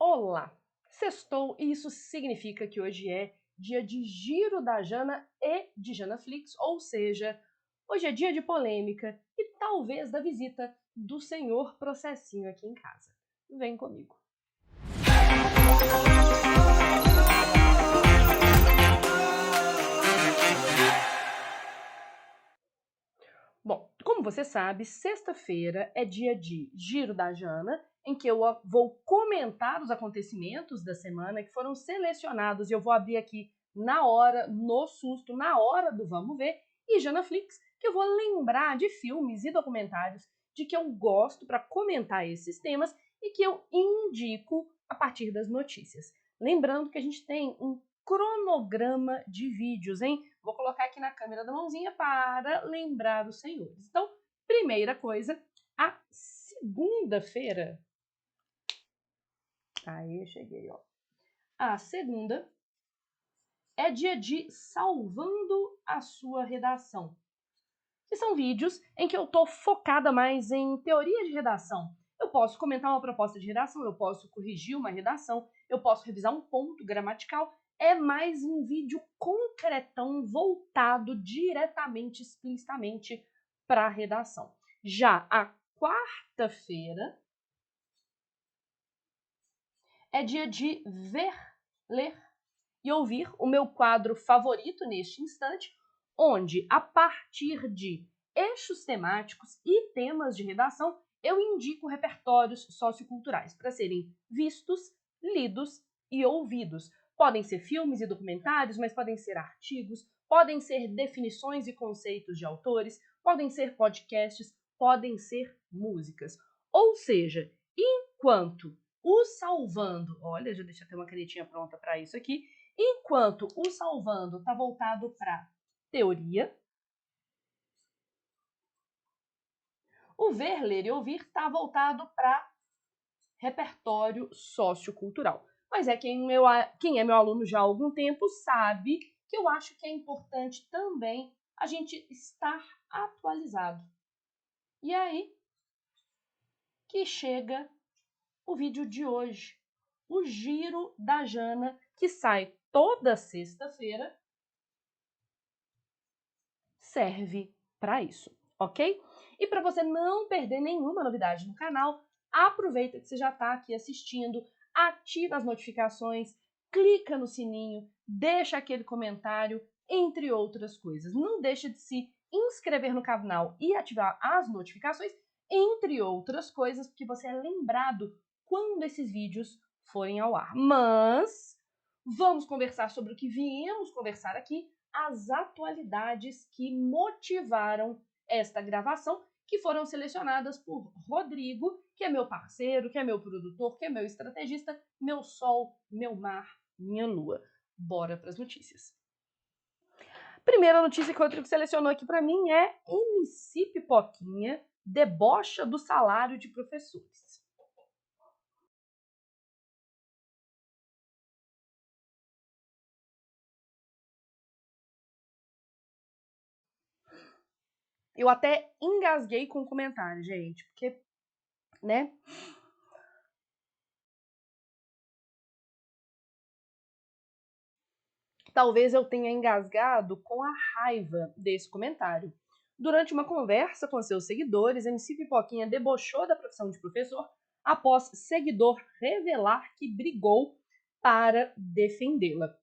Olá! Sextou e isso significa que hoje é dia de giro da Jana e de Janaflix, ou seja, hoje é dia de polêmica e talvez da visita do senhor processinho aqui em casa. Vem comigo. Bom, como você sabe, sexta-feira é dia de Giro da Jana, em que eu vou comentar os acontecimentos da semana que foram selecionados e eu vou abrir aqui na hora, no susto, na hora do vamos ver, e Janaflix, que eu vou lembrar de filmes e documentários de que eu gosto para comentar esses temas e que eu indico a partir das notícias. Lembrando que a gente tem um cronograma de vídeos, hein? Vou colocar aqui na câmera da mãozinha para lembrar os senhores. Então, primeira coisa, a segunda-feira. Aí, cheguei, ó. A segunda é dia de Salvando a Sua Redação. Que são vídeos em que eu tô focada mais em teoria de redação. Eu posso comentar uma proposta de redação, eu posso corrigir uma redação, eu posso revisar um ponto gramatical. É mais um vídeo concretão, voltado diretamente, explicitamente para a redação. Já a quarta-feira é dia de ver, ler e ouvir, o meu quadro favorito neste instante, onde, a partir de eixos temáticos e temas de redação, eu indico repertórios socioculturais para serem vistos, lidos e ouvidos. Podem ser filmes e documentários, mas podem ser artigos, podem ser definições e conceitos de autores, podem ser podcasts, podem ser músicas. Ou seja, enquanto o Salvando, olha, já deixa eu ter uma canetinha pronta para isso aqui, enquanto o Salvando está voltado para teoria, o Ver, Ler e Ouvir está voltado para repertório sociocultural. Mas quem é meu aluno já há algum tempo sabe que eu acho que é importante também a gente estar atualizado. E aí que chega o vídeo de hoje, o Giro da Jana, que sai toda sexta-feira, serve para isso, ok? E para você não perder nenhuma novidade no canal, aproveita que você já está aqui assistindo, ativa as notificações, clica no sininho, deixa aquele comentário, entre outras coisas. Não deixa de se inscrever no canal e ativar as notificações, entre outras coisas, porque você é lembrado quando esses vídeos forem ao ar. Mas vamos conversar sobre o que viemos conversar aqui, as atualidades que motivaram esta gravação, que foram selecionadas por Rodrigo, que é meu parceiro, que é meu produtor, que é meu estrategista, meu sol, meu mar, minha lua. Bora para as notícias. Primeira notícia que o Rodrigo selecionou aqui para mim é MC Pipoquinha debocha do salário de professores. Eu até engasguei com o comentário, gente, porque, né? Talvez eu tenha engasgado com a raiva desse comentário. Durante uma conversa com seus seguidores, MC Pipoquinha debochou da profissão de professor após seguidor revelar que brigou para defendê-la.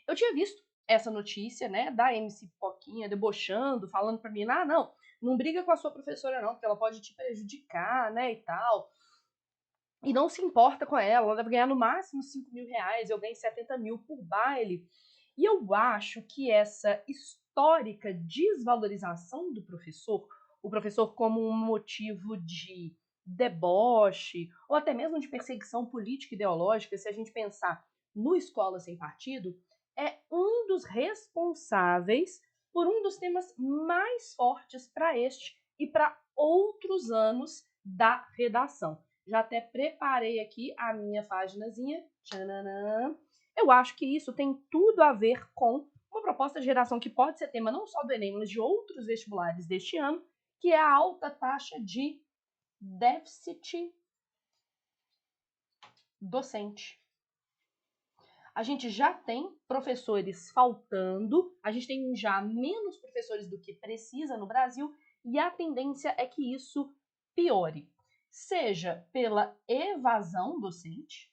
Eu tinha visto essa notícia, né, da MC Pipoquinha debochando, falando para mim, não briga com a sua professora não, porque ela pode te prejudicar, né, e tal. E não se importa com ela deve ganhar no máximo 5 mil reais, eu ganho 70 mil por baile. E eu acho que essa histórica desvalorização do professor, o professor como um motivo de deboche, ou até mesmo de perseguição política e ideológica, se a gente pensar no Escola Sem Partido, é um dos responsáveis por um dos temas mais fortes para este e para outros anos da redação. Já até preparei aqui a minha paginazinha. Tchananã. Eu acho que isso tem tudo a ver com uma proposta de redação que pode ser tema não só do Enem, mas de outros vestibulares deste ano, que é a alta taxa de déficit docente. A gente já tem professores faltando, a gente tem já menos professores do que precisa no Brasil e a tendência é que isso piore, seja pela evasão docente,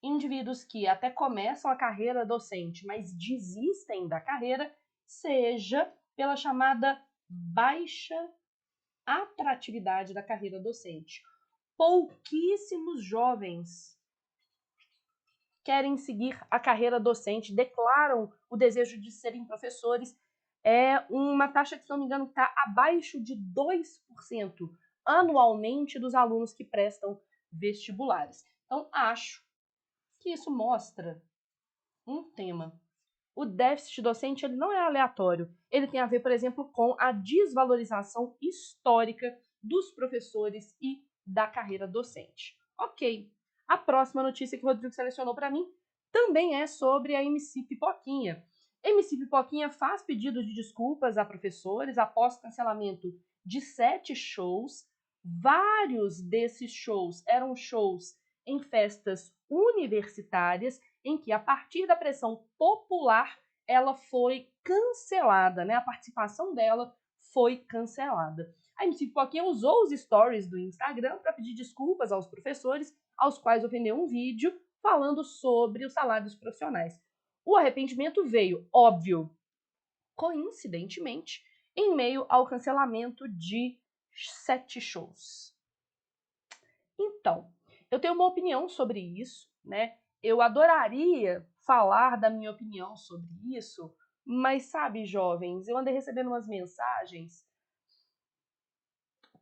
indivíduos que até começam a carreira docente, mas desistem da carreira, seja pela chamada baixa atratividade da carreira docente. Pouquíssimos jovens querem seguir a carreira docente, declaram o desejo de serem professores. É uma taxa que, se não me engano, está abaixo de 2% anualmente dos alunos que prestam vestibulares. Então, acho que isso mostra um tema. O déficit docente ele não é aleatório. Ele tem a ver, por exemplo, com a desvalorização histórica dos professores e da carreira docente. Ok. A próxima notícia que o Rodrigo selecionou para mim também é sobre a MC Pipoquinha. MC Pipoquinha faz pedido de desculpas a professores após cancelamento de 7 shows. Vários desses shows eram shows em festas universitárias em que, a partir da pressão popular, ela foi cancelada, né? A participação dela foi cancelada. A MC Pipoquinha usou os stories do Instagram para pedir desculpas aos professores, aos quais ofendeu um vídeo falando sobre os salários profissionais. O arrependimento veio, óbvio, coincidentemente, em meio ao cancelamento de 7 shows. Então, eu tenho uma opinião sobre isso, né? Eu adoraria falar da minha opinião sobre isso, mas sabe, jovens, eu andei recebendo umas mensagens.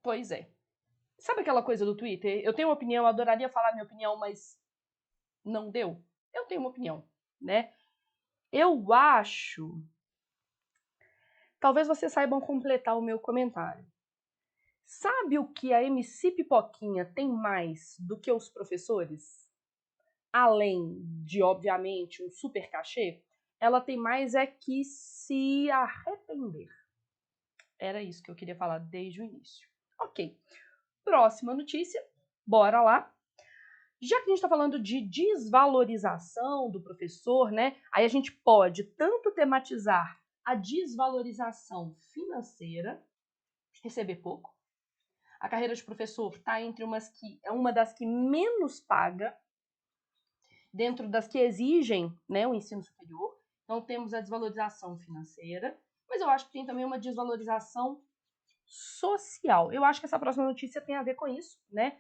Pois é. Sabe aquela coisa do Twitter? Eu tenho uma opinião, eu adoraria falar minha opinião, mas não deu. Eu tenho uma opinião, né? Eu acho. Talvez vocês saibam completar o meu comentário. Sabe o que a MC Pipoquinha tem mais do que os professores? Além de, obviamente, um super cachê, ela tem mais é que se arrepender. Era isso que eu queria falar desde o início. Ok. Próxima notícia. Bora lá. Já que a gente está falando de desvalorização do professor, né? Aí a gente pode tanto tematizar a desvalorização financeira, receber pouco. A carreira de professor está entre uma das que menos paga, dentro das que exigem, né, o ensino superior. Então temos a desvalorização financeira, mas eu acho que tem também uma desvalorização social. Eu acho que essa próxima notícia tem a ver com isso, né?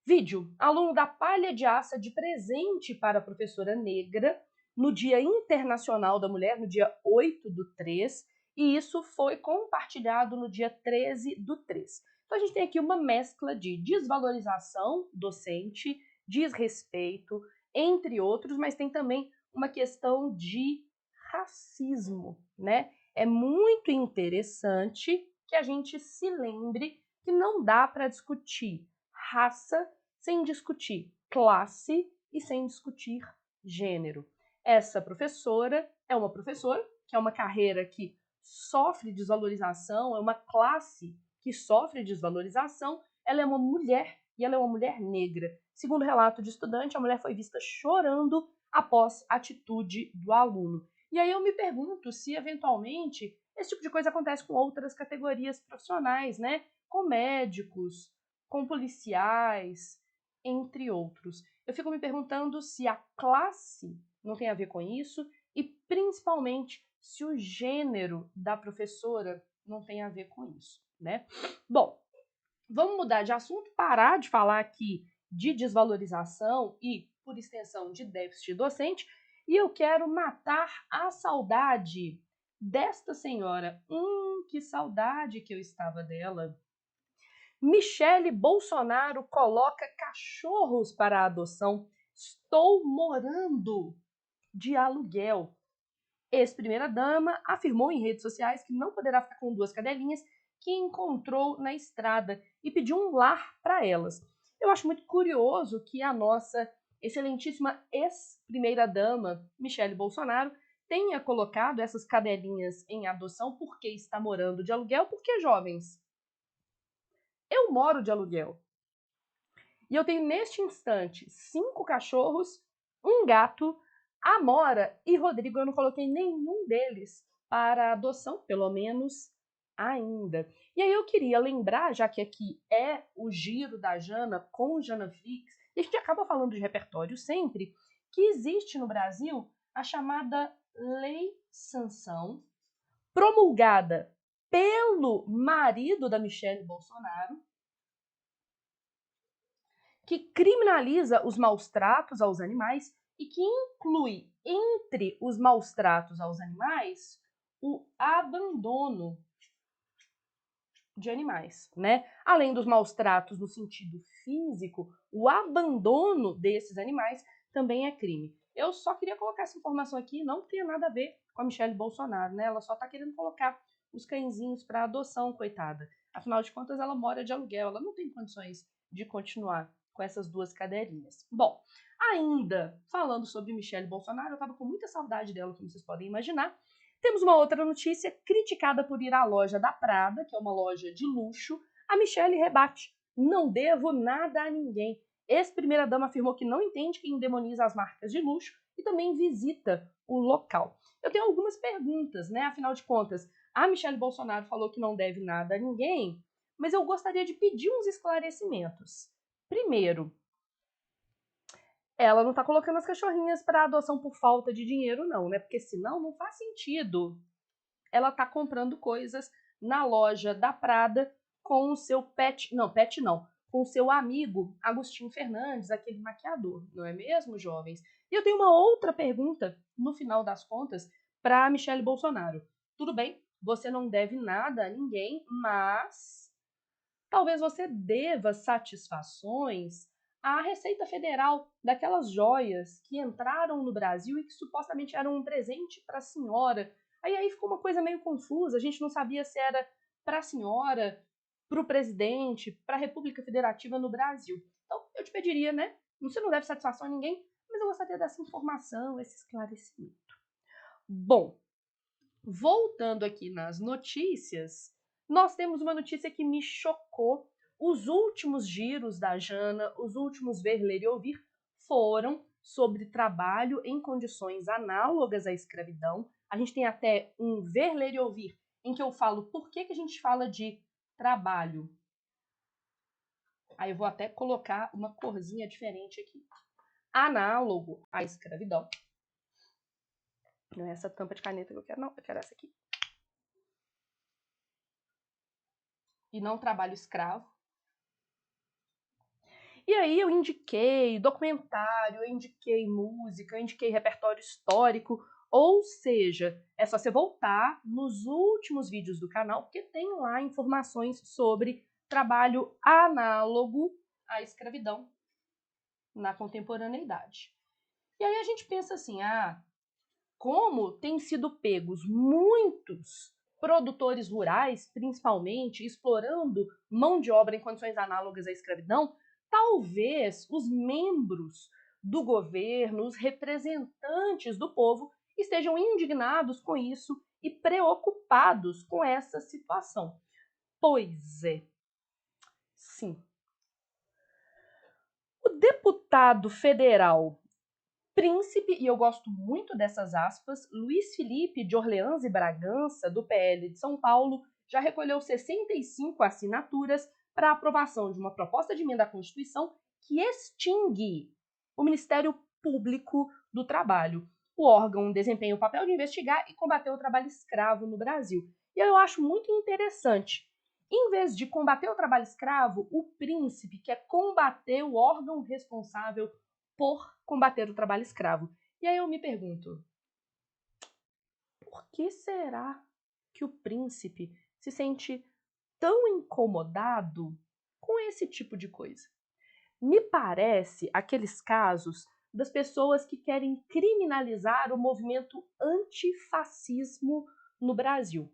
Vídeo. Aluno dá palha de aça de presente para a professora negra no Dia Internacional da Mulher, no dia 8/3, e isso foi compartilhado no dia 13/3. Então a gente tem aqui uma mescla de desvalorização docente, desrespeito, entre outros, mas tem também uma questão de racismo, né? É muito interessante que a gente se lembre que não dá para discutir raça sem discutir classe e sem discutir gênero. Essa professora é uma professora, que é uma carreira que sofre desvalorização, é uma classe que sofre desvalorização, ela é uma mulher e ela é uma mulher negra. Segundo o relato de estudante, a mulher foi vista chorando após a atitude do aluno. E aí eu me pergunto se, eventualmente, esse tipo de coisa acontece com outras categorias profissionais, né? Com médicos, com policiais, entre outros. Eu fico me perguntando se a classe não tem a ver com isso e, principalmente, se o gênero da professora não tem a ver com isso, né? Bom, vamos mudar de assunto, parar de falar aqui de desvalorização e, por extensão, de déficit docente, e eu quero matar a saudade desta senhora. Que saudade que eu estava dela. Michele Bolsonaro coloca cachorros para adoção. Estou morando de aluguel. Ex-primeira-dama afirmou em redes sociais que não poderá ficar com 2 cadelinhas que encontrou na estrada e pediu um lar para elas. Eu acho muito curioso que a nossa excelentíssima ex-primeira-dama, Michele Bolsonaro, tenha colocado essas cadelinhas em adoção porque está morando de aluguel, porque, jovens, eu moro de aluguel. E eu tenho neste instante 5 cachorros, um gato, Amora e Rodrigo. Eu não coloquei nenhum deles para adoção, pelo menos ainda. E aí eu queria lembrar, já que aqui é o giro da Jana com Janaflix, e a gente acaba falando de repertório sempre, que existe no Brasil a chamada Lei Sanção, promulgada pelo marido da Michelle Bolsonaro, que criminaliza os maus tratos aos animais e que inclui entre os maus tratos aos animais o abandono de animais, né? Além dos maus tratos no sentido físico, o abandono desses animais também é crime. Eu só queria colocar essa informação aqui, não tem nada a ver com a Michelle Bolsonaro, né? Ela só tá querendo colocar os cãezinhos para adoção, coitada. Afinal de contas, ela mora de aluguel, ela não tem condições de continuar com essas 2 cadelinhas. Bom, ainda falando sobre Michelle Bolsonaro, eu tava com muita saudade dela, como vocês podem imaginar. Temos uma outra notícia, criticada por ir à loja da Prada, que é uma loja de luxo. A Michelle rebate: não devo nada a ninguém. Ex-primeira-dama afirmou que não entende quem demoniza as marcas de luxo e também visita o local. Eu tenho algumas perguntas, né? Afinal de contas, a Michelle Bolsonaro falou que não deve nada a ninguém, mas eu gostaria de pedir uns esclarecimentos. Primeiro, ela não tá colocando as cachorrinhas para adoção por falta de dinheiro, não, né? Porque senão não faz sentido ela tá comprando coisas na loja da Prada com o seu pet não, com o seu amigo Agostinho Fernandes, aquele maquiador, não é mesmo, jovens? E eu tenho uma outra pergunta, no final das contas, para Michelle Bolsonaro. Tudo bem, você não deve nada a ninguém, mas talvez você deva satisfações à Receita Federal daquelas joias que entraram no Brasil e que supostamente eram um presente para a senhora. Aí ficou uma coisa meio confusa, a gente não sabia se era para a senhora, para o presidente, para a República Federativa no Brasil. Então, eu te pediria, né? Você não deve satisfação a ninguém, mas eu gostaria dessa informação, esse esclarecimento. Bom, voltando aqui nas notícias, nós temos uma notícia que me chocou. Os últimos giros da Jana, os últimos Ver, Ler e Ouvir, foram sobre trabalho em condições análogas à escravidão. A gente tem até um Ver, Ler e Ouvir em que eu falo por que a gente fala de trabalho. Aí eu vou até colocar uma corzinha diferente aqui. Análogo à escravidão. Não é essa tampa de caneta que eu quero, não. Eu quero essa aqui. E não trabalho escravo. E aí eu indiquei documentário, eu indiquei música, eu indiquei repertório histórico, ou seja, é só você voltar nos últimos vídeos do canal, porque tem lá informações sobre trabalho análogo à escravidão na contemporaneidade. E aí a gente pensa assim, como tem sido pegos muitos produtores rurais, principalmente, explorando mão de obra em condições análogas à escravidão, talvez os membros do governo, os representantes do povo, estejam indignados com isso e preocupados com essa situação. Pois é, sim. O deputado federal Príncipe, e eu gosto muito dessas aspas, Luiz Felipe de Orleans e Bragança, do PL de São Paulo, já recolheu 65 assinaturas para a aprovação de uma proposta de emenda à Constituição que extingue o Ministério Público do Trabalho. O órgão desempenha o papel de investigar e combater o trabalho escravo no Brasil. E eu acho muito interessante. Em vez de combater o trabalho escravo, o príncipe quer combater o órgão responsável por combater o trabalho escravo. E aí eu me pergunto, por que será que o príncipe se sente tão incomodado com esse tipo de coisa? Me parece aqueles casos das pessoas que querem criminalizar o movimento antifascismo no Brasil.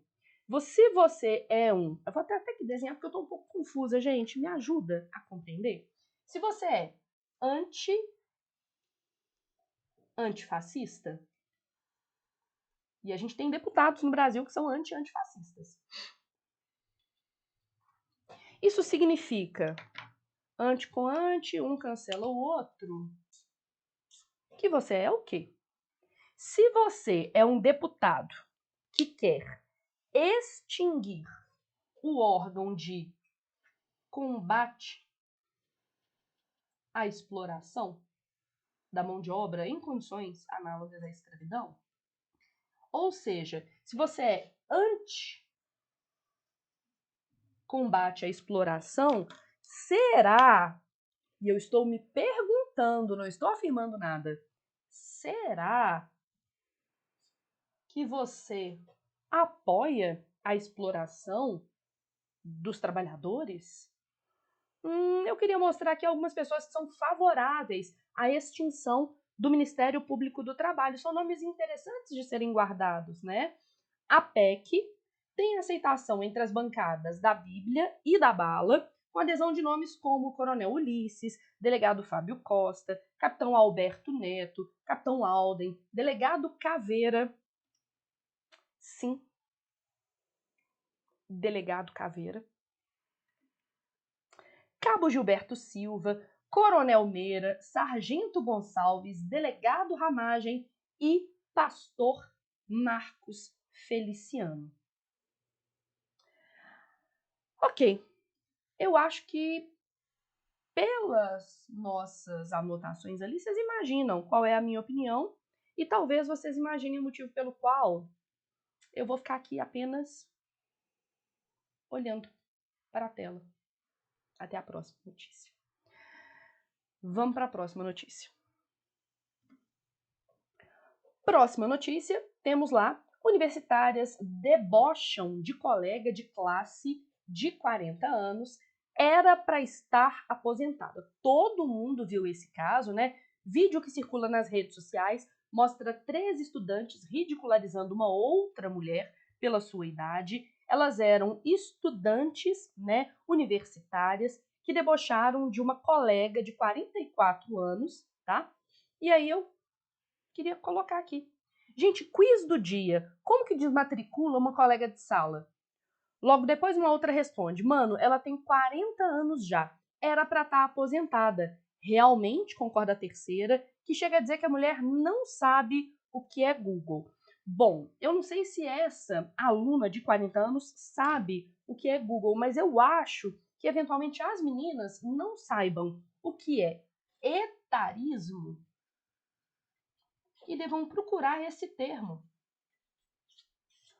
Se você é um... Eu vou até que desenhar porque eu estou um pouco confusa, gente. Me ajuda a compreender? Se você é antifascista, e a gente tem deputados no Brasil que são antifascistas. Isso significa Ante com ante, um cancela o outro. Que você é o quê? Se você é um deputado que quer extinguir o órgão de combate à exploração da mão de obra em condições análogas à escravidão, ou seja, se você é anti-combate à exploração, será, e eu estou me perguntando, não estou afirmando nada, será que você apoia a exploração dos trabalhadores? Eu queria mostrar aqui algumas pessoas que são favoráveis à extinção do Ministério Público do Trabalho. São nomes interessantes de serem guardados, né? A PEC tem aceitação entre as bancadas da Bíblia e da Bala, com adesão de nomes como Coronel Ulisses, Delegado Fábio Costa, Capitão Alberto Neto, Capitão Alden, Delegado Caveira. Sim, Delegado Caveira. Cabo Gilberto Silva, Coronel Meira, Sargento Gonçalves, Delegado Ramagem e Pastor Marcos Feliciano. Ok, eu acho que pelas nossas anotações ali, vocês imaginam qual é a minha opinião e talvez vocês imaginem o motivo pelo qual eu vou ficar aqui apenas olhando para a tela. Até a próxima notícia. Vamos para a próxima notícia. Próxima notícia, temos lá: universitárias debocham de colega de classe de 40 anos, era para estar aposentada. Todo mundo viu esse caso, né? Vídeo que circula nas redes sociais mostra 3 estudantes ridicularizando uma outra mulher pela sua idade. Elas eram estudantes, né, universitárias, que debocharam de uma colega de 44 anos, tá? E aí eu queria colocar aqui. Gente, quiz do dia. Como que desmatricula uma colega de sala? Logo depois uma outra responde: mano, ela tem 40 anos já. Era pra estar aposentada. Realmente, concorda a terceira, que chega a dizer que a mulher não sabe o que é Google. Bom, eu não sei se essa aluna de 40 anos sabe o que é Google, mas eu acho que eventualmente as meninas não saibam o que é etarismo e devam procurar esse termo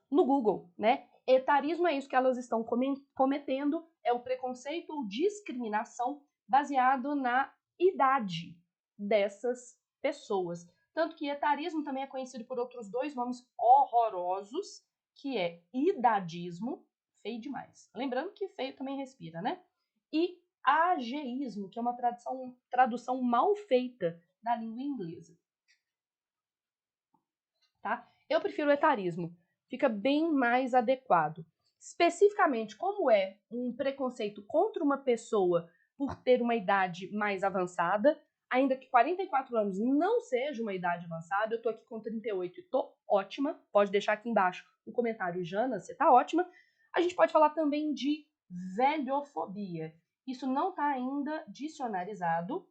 no Google, né? Etarismo é isso que elas estão cometendo, é o preconceito ou discriminação baseado na idade dessas pessoas. Tanto que etarismo também é conhecido por outros 2 nomes horrorosos, que é idadismo, feio demais. Lembrando que feio também respira, né? E ageísmo, que é uma tradução mal feita da língua inglesa. Tá? Eu prefiro o etarismo, fica bem mais adequado. Especificamente, como é um preconceito contra uma pessoa por ter uma idade mais avançada, ainda que 44 anos não seja uma idade avançada, eu tô aqui com 38 e tô ótima, pode deixar aqui embaixo o comentário, Jana, você tá ótima. A gente pode falar também de velhofobia. Isso não está ainda dicionarizado,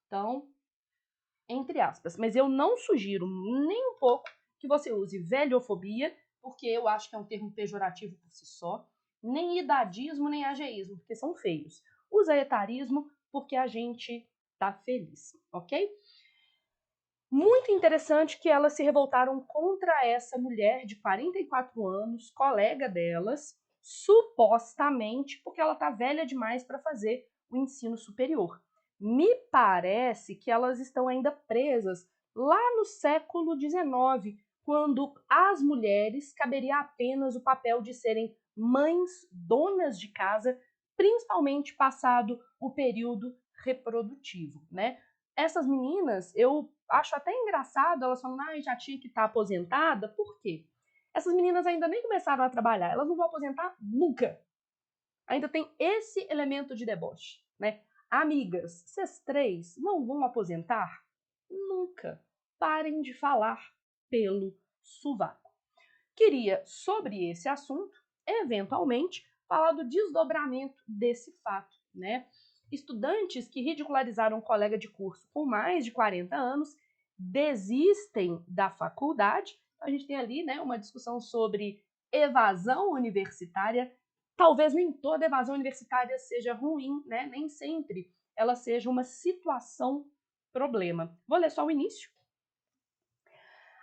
então entre aspas, mas eu não sugiro nem um pouco que você use velhofobia, porque eu acho que é um termo pejorativo por si só, nem idadismo, nem ageísmo, porque são feios. Usa etarismo porque a gente tá feliz, ok? Muito interessante que elas se revoltaram contra essa mulher de 44 anos, colega delas, supostamente porque ela tá velha demais para fazer o ensino superior. Me parece que elas estão ainda presas lá no século XIX, quando às mulheres caberia apenas o papel de serem mães, donas de casa, principalmente passado o período reprodutivo, né? Essas meninas, eu acho até engraçado, elas falam, já tinha que estar aposentada, por quê? Essas meninas ainda nem começaram a trabalhar, elas não vão aposentar nunca. Ainda tem esse elemento de deboche, né? Amigas, vocês 3 não vão aposentar? Nunca. Parem de falar pelo sovaco. Queria, sobre esse assunto, eventualmente, falar do desdobramento desse fato né? Estudantes que ridicularizaram um colega de curso com mais de 40 anos desistem da faculdade. A gente tem ali, né, uma discussão sobre evasão universitária. Talvez nem toda evasão universitária seja ruim, né? Nem sempre ela seja uma situação problema. Vou ler só o início.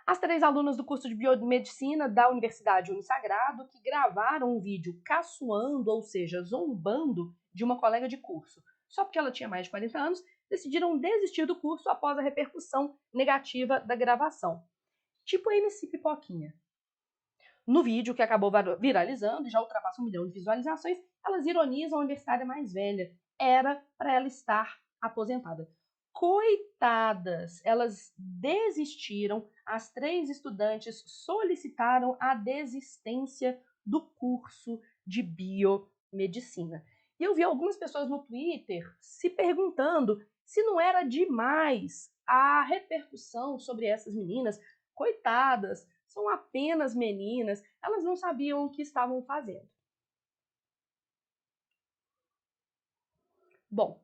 As 3 alunas do curso de biomedicina da Universidade Unisagrado que gravaram um vídeo caçoando, ou seja, zombando de uma colega de curso, só porque ela tinha mais de 40 anos, decidiram desistir do curso após a repercussão negativa da gravação. Tipo a MC Pipoquinha. No vídeo, que acabou viralizando e já ultrapassa 1 milhão de visualizações, elas ironizam a universitária mais velha. Era para ela estar aposentada. Coitadas, elas desistiram. As 3 estudantes solicitaram a desistência do curso de biomedicina. E eu vi algumas pessoas no Twitter se perguntando se não era demais a repercussão sobre essas meninas. Coitadas, são apenas meninas, elas não sabiam o que estavam fazendo. Bom,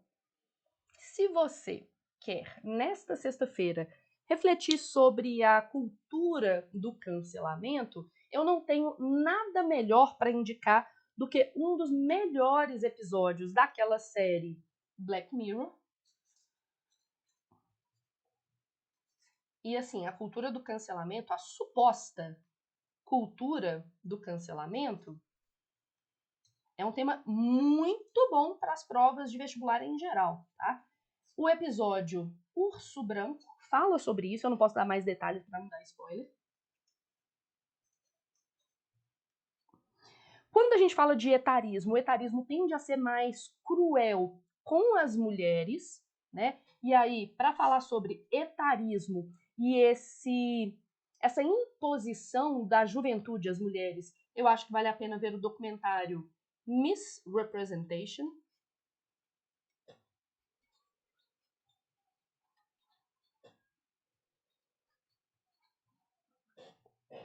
se você quer, nesta sexta-feira, refletir sobre a cultura do cancelamento, eu não tenho nada melhor para indicar do que um dos melhores episódios daquela série Black Mirror. E assim, a cultura do cancelamento, a suposta cultura do cancelamento, é um tema muito bom para as provas de vestibular em geral, tá? O episódio Urso Branco fala sobre isso, eu não posso dar mais detalhes para não dar spoiler. Quando a gente fala de etarismo, o etarismo tende a ser mais cruel com as mulheres, né? E aí, para falar sobre etarismo e essa imposição da juventude às mulheres, eu acho que vale a pena ver o documentário Misrepresentation.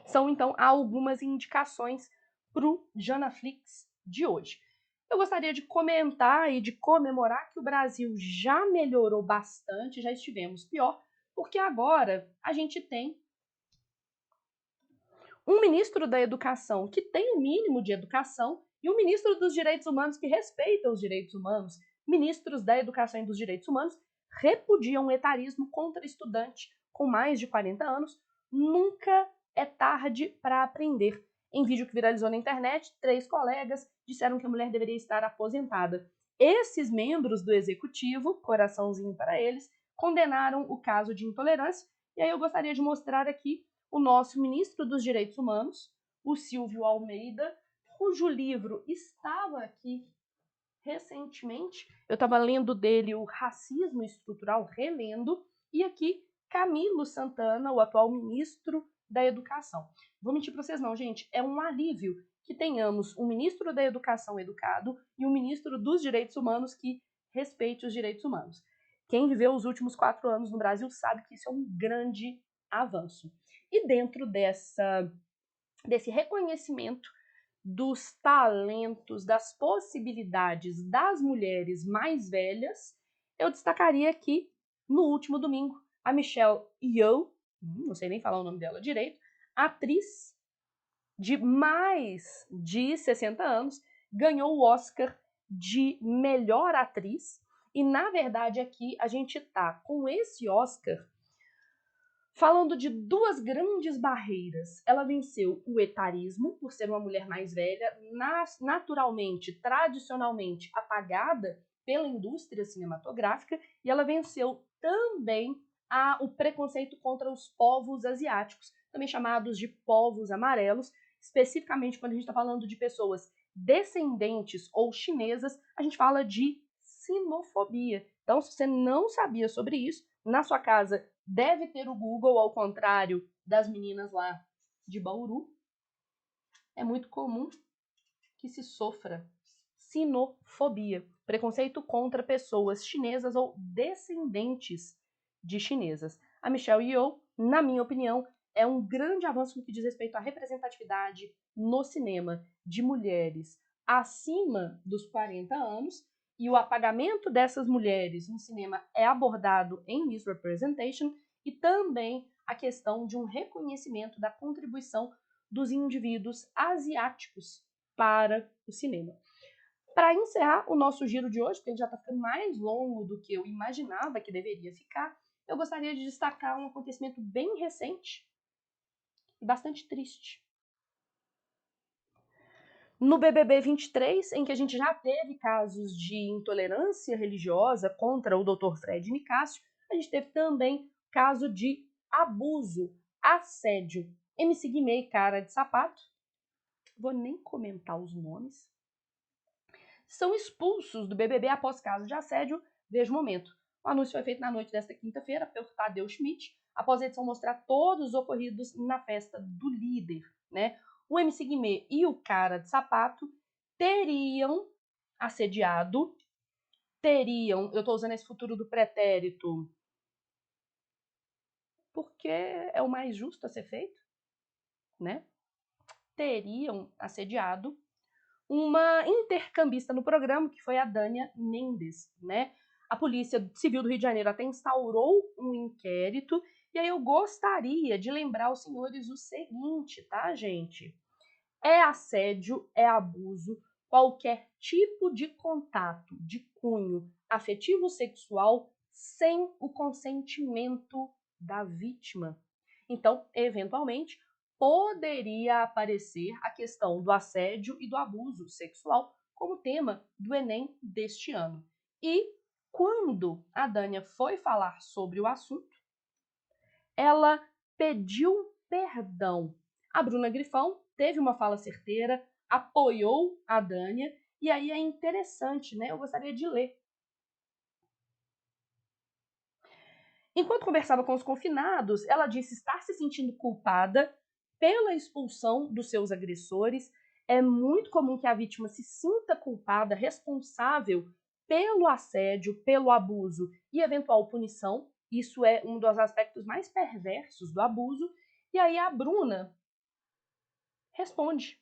São, então, algumas indicações para o Janaflix de hoje. Eu gostaria de comentar e de comemorar que o Brasil já melhorou bastante, já estivemos pior, porque agora a gente tem um ministro da Educação que tem o mínimo de educação e um ministro dos Direitos Humanos que respeita os direitos humanos. Ministros da Educação e dos Direitos Humanos repudiam o etarismo contra estudante com mais de 40 anos. Nunca é tarde para aprender. Em vídeo que viralizou na internet, 3 colegas disseram que a mulher deveria estar aposentada. Esses membros do executivo, coraçãozinho para eles, condenaram o caso de intolerância. E aí eu gostaria de mostrar aqui o nosso ministro dos Direitos Humanos, o Silvio Almeida, cujo livro estava aqui recentemente. Eu estava lendo dele o Racismo Estrutural, relendo, e aqui Camilo Santana, o atual ministro da Educação. Vou mentir para vocês não, gente, é um alívio que tenhamos um ministro da Educação educado e um ministro dos Direitos Humanos que respeite os direitos humanos. Quem viveu os últimos 4 anos no Brasil sabe que isso é um grande avanço. E dentro desse reconhecimento dos talentos, das possibilidades das mulheres mais velhas, eu destacaria aqui, no último domingo, a Michelle Yeoh, não sei nem falar o nome dela direito, atriz de mais de 60 anos, ganhou o Oscar de melhor atriz. E, na verdade, aqui a gente tá com esse Oscar falando de 2 grandes barreiras. Ela venceu o etarismo, por ser uma mulher mais velha, naturalmente, tradicionalmente apagada pela indústria cinematográfica, e ela venceu também o preconceito contra os povos asiáticos, também chamados de povos amarelos, especificamente quando a gente está falando de pessoas descendentes ou chinesas, a gente fala de sinofobia. Então, se você não sabia sobre isso, na sua casa deve ter o Google, ao contrário das meninas lá de Bauru. É muito comum que se sofra sinofobia, preconceito contra pessoas chinesas ou descendentes de chinesas. A Michelle Yeoh, na minha opinião, é um grande avanço no que diz respeito à representatividade no cinema de mulheres acima dos 40 anos e o apagamento dessas mulheres no cinema é abordado em Misrepresentation, e também a questão de um reconhecimento da contribuição dos indivíduos asiáticos para o cinema. Para encerrar o nosso giro de hoje, porque ele já está ficando mais longo do que eu imaginava que deveria ficar, eu gostaria de destacar um acontecimento bem recente e bastante triste. No BBB 23, em que a gente já teve casos de intolerância religiosa contra o Dr. Fred Nicásio, a gente teve também caso de abuso, assédio. MC Guimê e Cara de Sapato, vou nem comentar os nomes, são expulsos do BBB após caso de assédio. Veja o momento. O anúncio foi feito na noite desta quinta-feira pelo Tadeu Schmidt, após a edição mostrar todos os ocorridos na festa do líder, né? O MC Guimê e o Cara de Sapato teriam assediado, eu estou usando esse futuro do pretérito porque é o mais justo a ser feito, né? Teriam assediado uma intercambista no programa, que foi a Dânia Mendes, né? A Polícia Civil do Rio de Janeiro até instaurou um inquérito, e aí eu gostaria de lembrar aos senhores o seguinte, tá, gente? É assédio, é abuso, qualquer tipo de contato de cunho afetivo sexual sem o consentimento da vítima. Então, eventualmente, poderia aparecer a questão do assédio e do abuso sexual como tema do Enem deste ano. E quando a Dânia foi falar sobre o assunto, ela pediu perdão. A Bruna Grifão teve uma fala certeira, apoiou a Dânia, e aí é interessante, né? Eu gostaria de ler. Enquanto conversava com os confinados, ela disse estar se sentindo culpada pela expulsão dos seus agressores. É muito comum que a vítima se sinta culpada, responsável pelo assédio, pelo abuso e eventual punição. Isso é um dos aspectos mais perversos do abuso. E aí a Bruna responde: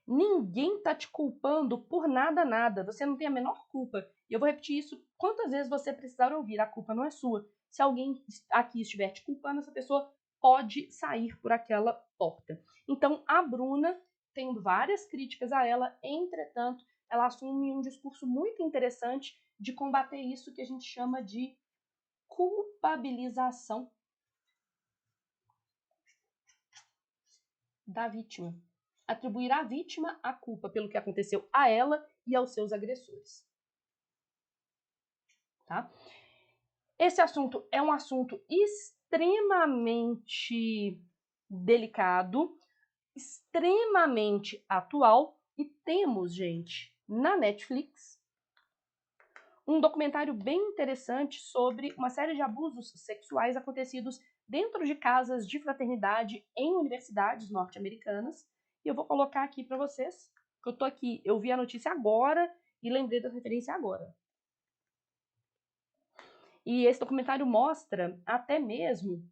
ninguém tá te culpando por nada, nada. Você não tem a menor culpa. E eu vou repetir isso quantas vezes você precisar ouvir. A culpa não é sua. Se alguém aqui estiver te culpando, essa pessoa pode sair por aquela porta. Então, a Bruna, tendo várias críticas a ela, entretanto, ela assume um discurso muito interessante de combater isso que a gente chama de culpabilização da vítima. Atribuir à vítima a culpa pelo que aconteceu a ela e aos seus agressores. Tá? Esse assunto é um assunto extremamente delicado, extremamente atual, e temos, gente, na Netflix, um documentário bem interessante sobre uma série de abusos sexuais acontecidos dentro de casas de fraternidade em universidades norte-americanas. E eu vou colocar aqui para vocês, que eu tô aqui, eu vi a notícia agora e lembrei da referência agora. E esse documentário mostra até mesmo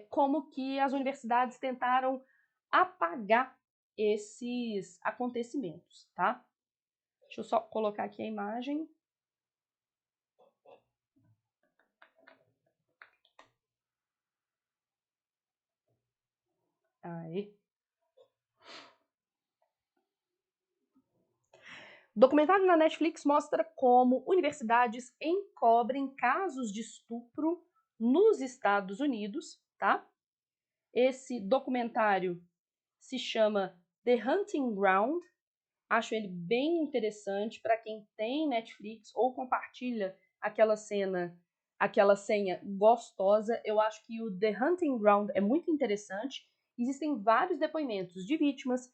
como que as universidades tentaram apagar esses acontecimentos, tá? Deixa eu só colocar aqui a imagem. Aí. O documentário na Netflix mostra como universidades encobrem casos de estupro nos Estados Unidos, tá? Esse documentário se chama The Hunting Ground. Acho ele bem interessante para quem tem Netflix ou compartilha aquela senha gostosa. Eu acho que o The Hunting Ground é muito interessante. Existem vários depoimentos de vítimas,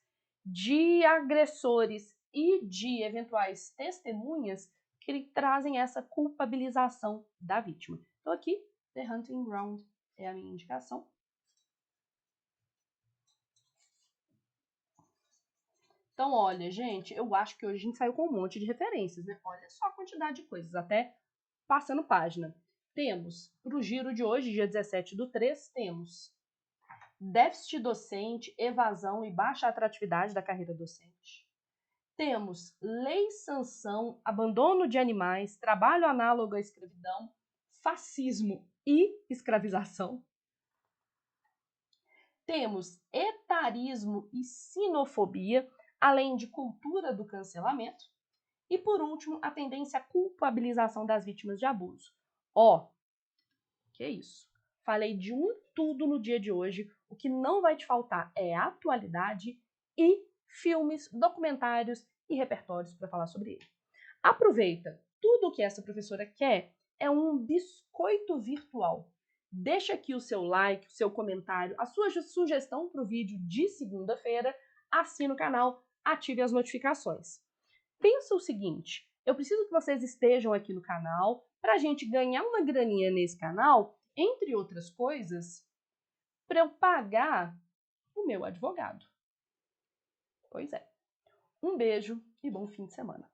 de agressores e de eventuais testemunhas que trazem essa culpabilização da vítima. Então aqui, The Hunting Ground é a minha indicação. Então, olha, gente, eu acho que hoje a gente saiu com um monte de referências, né? Olha só a quantidade de coisas, até passando página. Temos, para o giro de hoje, dia 17/3, temos déficit docente, evasão e baixa atratividade da carreira docente. Temos lei sanção, abandono de animais, trabalho análogo à escravidão, fascismo e escravização. Temos etarismo e sinofobia, além de cultura do cancelamento. E, por último, a tendência à culpabilização das vítimas de abuso. Que isso? Falei de tudo no dia de hoje. O que não vai te faltar é atualidade e filmes, documentários e repertórios para falar sobre ele. Aproveita! Tudo o que essa professora quer é um biscoito virtual. Deixa aqui o seu like, o seu comentário, a sua sugestão para o vídeo de segunda-feira, assina o canal, ative as notificações. Pensa o seguinte, eu preciso que vocês estejam aqui no canal para a gente ganhar uma graninha nesse canal, entre outras coisas, para eu pagar o meu advogado. Pois é. Um beijo e bom fim de semana.